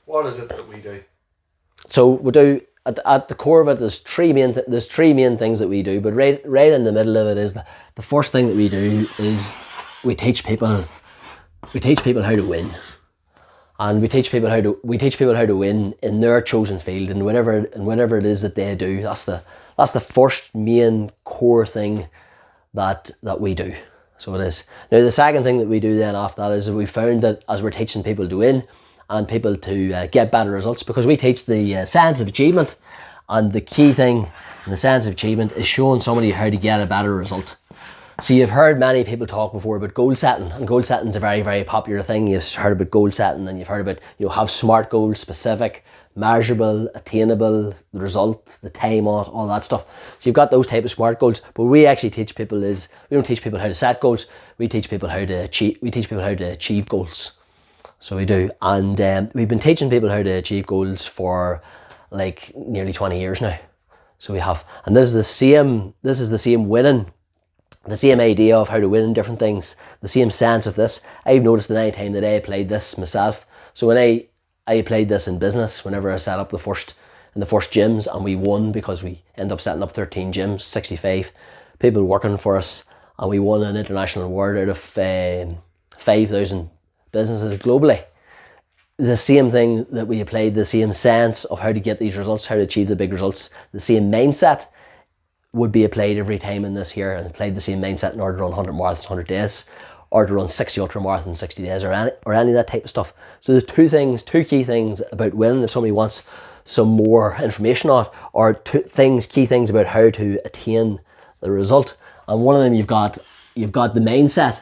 What is it that we do? So we do, at the core of it, there's three main things that we do, but right in the middle of it is the first thing that we do is we teach people how to win. And we teach people how to win in their chosen field, and whatever it is that they do. That's the first main core thing that we do. So it is. Now the second thing that we do then after that is we found that as we're teaching people to win and people to get better results, because we teach the science of achievement, and the key thing in the science of achievement is showing somebody how to get a better result. So you've heard many people talk before about goal setting, and goal setting is a very, very popular thing. You've heard about goal setting, and you've heard about, have SMART goals: specific, measurable, attainable, the result, the time on it, all that stuff. So you've got those type of SMART goals. But we actually teach people we don't teach people how to set goals. We teach people how to achieve goals. So we do, and we've been teaching people how to achieve goals for like nearly 20 years now. So we have, and this is the same winning. The same idea of how to win in different things, the same sense of this. I've noticed the time that I played this myself. So when I played this in business, whenever I set up the first gyms, and we won because we ended up setting up 13 gyms, 65 people working for us, and we won an international award out of 5,000 businesses globally. The same thing that we applied, the same sense of how to get these results, how to achieve the big results, the same mindset would be applied every time in this here, and applied the same mindset in order to run 100 marathons 100 days, or to run 60 ultra marathons 60 days, or any of that type of stuff. So there's two key things about winning if somebody wants some more information on it, or key things about how to attain the result. And one of them you've got the mindset,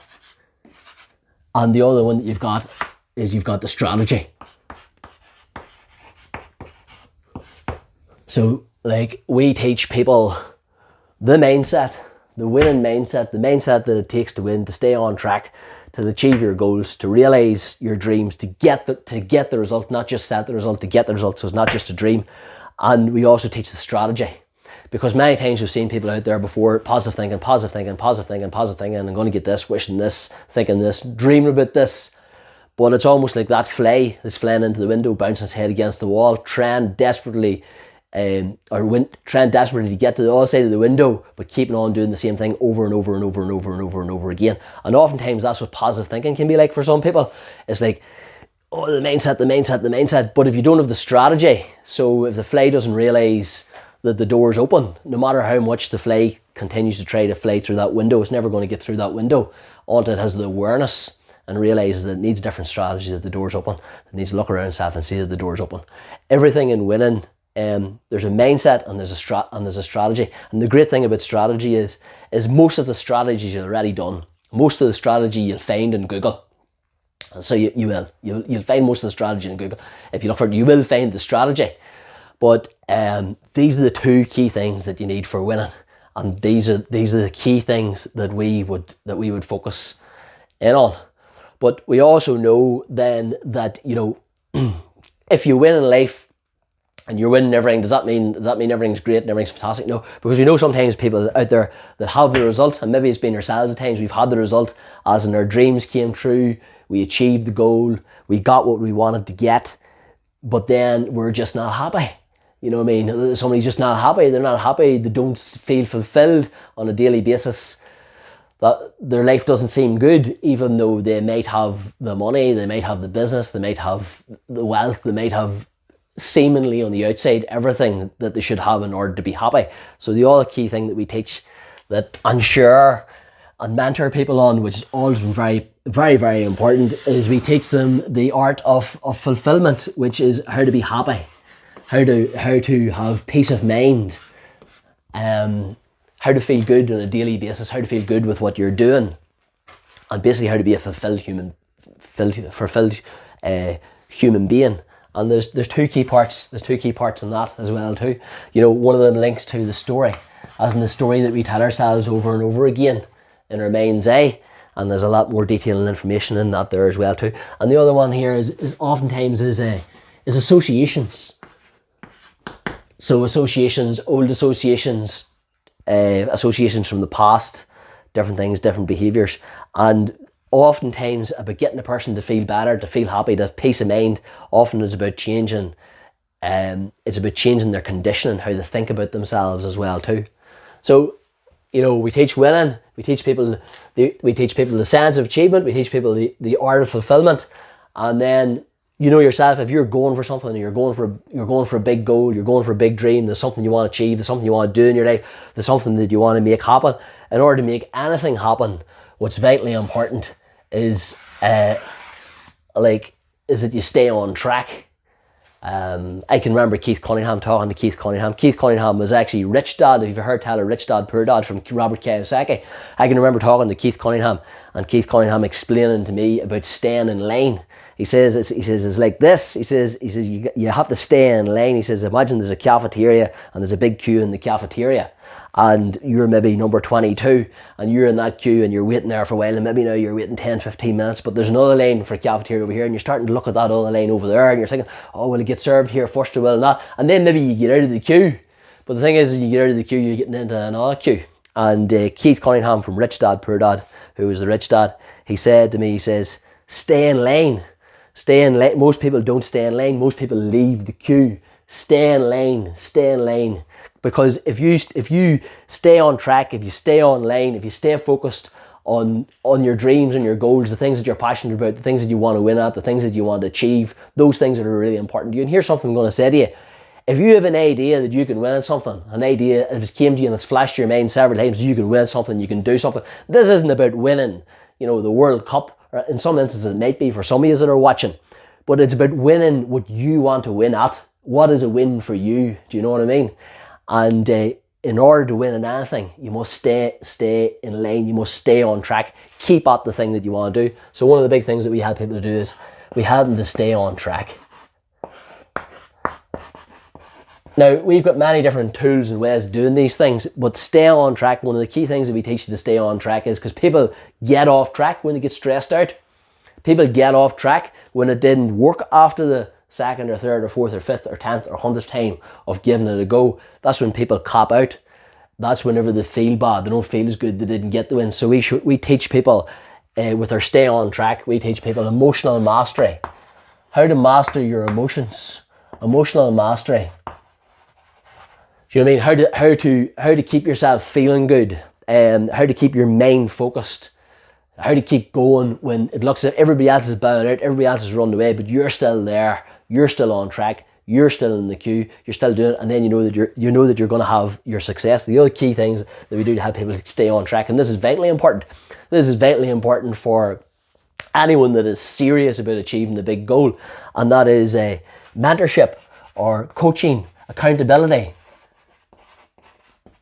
and the other one that you've got the strategy. So like we teach people the mindset, the winning mindset, the mindset that it takes to win, to stay on track, to achieve your goals, to realize your dreams, to get the result, not just set the result, to get the result. So it's not just a dream. And we also teach the strategy, because many times we've seen people out there before, positive thinking, I'm going to get this, wishing this, thinking this, dreaming about this. But it's almost like that fly that's flying into the window, bouncing its head against the wall, trying desperately to get to the other side of the window, but keeping on doing the same thing over and over and over and over and over and over again. And oftentimes that's what positive thinking can be like for some people. It's like, oh, the mindset. But if you don't have the strategy, so if the fly doesn't realize that the door's open, no matter how much the fly continues to try to fly through that window, it's never going to get through that window until it has the awareness and realizes that it needs a different strategy, that the door's open. It needs to look around itself and see that the door's open. Everything in winning, there's a mindset and there's a strategy. And the great thing about strategy is most of the strategies you've already done. Most of the strategy you'll find in Google. And so you'll find most of the strategy in Google. If you look for it, you will find the strategy. But these are the two key things that you need for winning. And these are the key things that we would focus in on. But we also know then that, if you win in life, and you're winning everything, does that mean everything's great and everything's fantastic? No, because we know sometimes people out there that have the result, and maybe it's been ourselves at times, we've had the result, as in our dreams came true, we achieved the goal, we got what we wanted to get, but then we're just not happy. You know what I mean? Somebody's just not happy, they're not happy, they don't feel fulfilled on a daily basis, that their life doesn't seem good, even though they might have the money, they might have the business, they might have the wealth, they might have seemingly on the outside everything that they should have in order to be happy. So the other key thing that we teach that and share and mentor people on, which has always been very, very, very important, is we teach them the art of fulfillment, which is how to be happy, how to have peace of mind, how to feel good on a daily basis, how to feel good with what you're doing, and basically how to be a fulfilled human being. And there's two key parts in that as well too. One of them links to the story, as in the story that we tell ourselves over and over again in our mind's eye. And there's a lot more detail and information in that there as well too. And the other one here is oftentimes associations. So associations, old associations from the past, different things, different behaviours. And oftentimes about getting a person to feel better, to feel happy, to have peace of mind. Often it's about changing their conditioning, how they think about themselves as well too. So, you know, we teach winning, we teach people the sense of achievement, we teach people the art of fulfillment, and then you know yourself, if you're going for something, you're going for a big goal, you're going for a big dream, there's something you want to achieve, there's something you want to do in your life, there's something that you want to make happen. In order to make anything happen, what's vitally important is that you stay on track. I can remember Keith Cunningham talking to Keith Cunningham. Keith Cunningham was actually Rich Dad. If you've heard tell of Rich Dad, Poor Dad from Robert Kiyosaki, I can remember talking to Keith Cunningham and Keith Cunningham explaining to me about staying in line. He says it's like this. He says you have to stay in line. He says, imagine there's a cafeteria and there's a big queue in the cafeteria, and you're maybe number 22 and you're in that queue and you're waiting there for a while, and maybe now you're waiting 10-15 minutes, but there's another lane for a cafeteria over here, and you're starting to look at that other lane over there and you're thinking, oh, will it get served here first or will it not? And then maybe you get out of the queue, but the thing is you get out of the queue, you're getting into another queue. And Keith Cunningham from Rich Dad Poor Dad, who was the rich dad, he said to me, he says, stay in line. Stay in line. Most people don't stay in line. Most people leave the queue. Stay in line. Stay in line. Because if you stay on track, if you stay on line, if you stay focused on your dreams and your goals, the things that you're passionate about, the things that you want to win at, the things that you want to achieve, those things that are really important to you. And here's something I'm going to say to you. If you have an idea that you can win at something, an idea, if it came to you and it's flashed your mind several times, you can win something, you can do something. This isn't about winning, you know, the World Cup. In some instances it might be for some of you that are watching, but it's about winning what you want to win at. What is a win for you? Do you know what I mean? And in order to win in anything, you must stay in line, you must stay on track, keep at the thing that you want to do. So one of the big things that we help people to do is we help them to stay on track. Now, we've got many different tools and ways of doing these things, but stay on track, one of the key things that we teach you to stay on track is because people get off track when they get stressed out. People get off track when it didn't work after the second or third or fourth or fifth or 10th or 100th time of giving it a go. That's when people cop out. That's whenever they feel bad, they don't feel as good, they didn't get the win. So we teach people with our stay on track, we teach people emotional mastery. How to master your emotions. Emotional mastery. Do you know what I mean? How to keep yourself feeling good, how to keep your mind focused, how to keep going when it looks as if everybody else is bowing out, everybody else is running away, but you're still there, you're still on track, you're still in the queue, you're still doing it, and then you know that you're going to have your success. The other key things that we do to help people stay on track, and this is vitally important. This is vitally important for anyone that is serious about achieving a big goal, and that is a mentorship or coaching, accountability.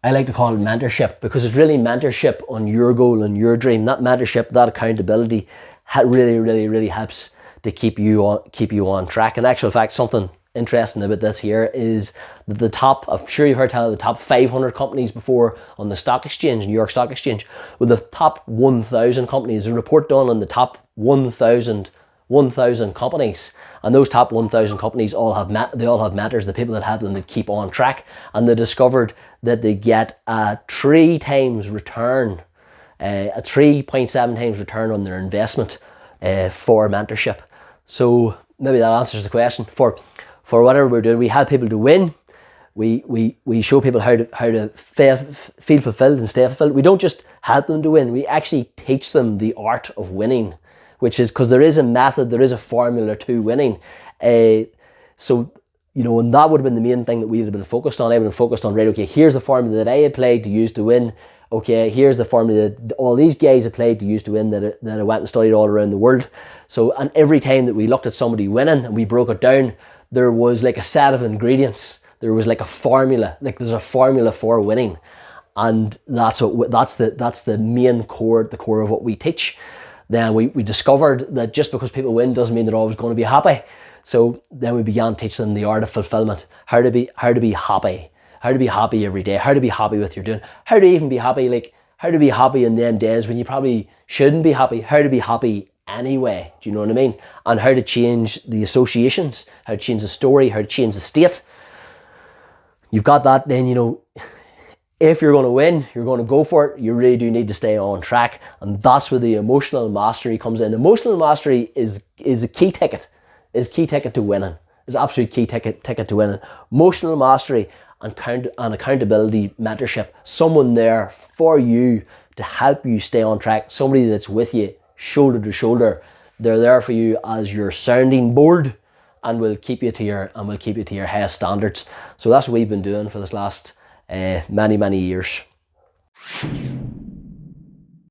I like to call it mentorship because it's really mentorship on your goal and your dream. That mentorship, that accountability really helps to keep you on track. In actual fact, something interesting about this here is that the top, I'm sure you've heard tell of the top 500 companies before on the stock exchange, New York Stock Exchange, with the top 1,000 companies, a report done on the top 1,000 companies, and those top 1,000 companies all have mentors, the people that help them to keep on track, and they discovered that they get a 3 times return, a 3.7 times return on their investment for mentorship. So maybe that answers the question. For whatever we're doing, we help people to win. We show people how to feel fulfilled and stay fulfilled. We don't just help them to win, we actually teach them the art of winning, which is because there is a method, there is a formula to winning. So, you know, and that would have been the main thing that we would have been focused on. I would have been focused on, right, okay, here's the formula that I applied to use to win. Okay, here's the formula that all these guys applied to use to win that I went and studied all around the world. So, and every time that we looked at somebody winning and we broke it down, there was like a set of ingredients. There was like a formula, like there's a formula for winning. And that's the main core, the core of what we teach. Then we discovered that just because people win doesn't mean they're always going to be happy. So then we began teaching them the art of fulfillment, how to be happy, how to be happy every day, how to be happy with your doing, how to even be happy, like how to be happy in them days when you probably shouldn't be happy, how to be happy anyway, do you know what I mean? And how to change the associations, how to change the story, how to change the state. You've got that, then, you know, if you're going to win, you're going to go for it, you really do need to stay on track. And that's where the emotional mastery comes in. Emotional mastery is a key ticket, to winning. Is absolute key ticket to winning. Emotional mastery and accountability, mentorship, someone there for you to help you stay on track, somebody that's with you shoulder to shoulder. They're there for you as your sounding board and will keep you to your highest standards. So that's what we've been doing for this last many years.